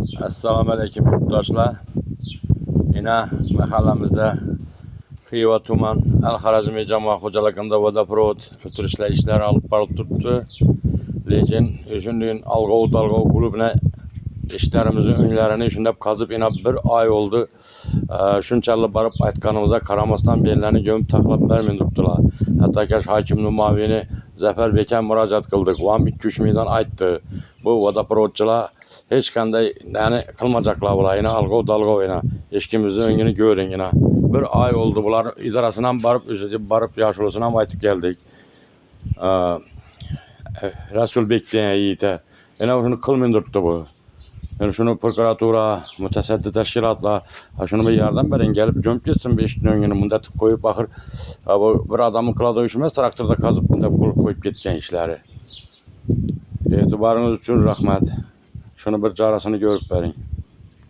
Assalamu alaikum yurttaşlar. Yine mahallemizde Xiva tuman Al-Harazmi Cama Xo'jaligida vodoprovod o'tirishlar ishlari olib borib turibdi. Lekin shundan alg'ov-dalg'ov bo'lib ishlarimizni o'nglarini shundab qazib bir oy oldu. Shunchalik borib aytganimizga qaramasdan bellarni gömüp taxlab bermay turibdilar. Hatto hokimning muavini Zafer Bek'a müracaat qildik. O ham 2-3 milyon aytdi. Bu vodoprovodchilar hech qanday qilmajaqlar bular. Alg'ov-dalg'ov eshikimizni o'ngini ko'ring. Bir oy oldu bular idorasidan borib Yoshulisidan ham aytib keldik. Rasulbek degan yigit. Shuni qilmay turibdi bu. Şunu prokuratura, mutasaddi tashkilotlar şunu bir yardım verin, gelip gömüp gitsin bir eshikni o'ngini mundab qo'yib axir bu bir adamın qiladigan ish emas, traktorda qazib mundab qo'yib ketgan ishlari. E'tiboringiz uchun rahmat. Şunu bir chorasini ko'rib bering.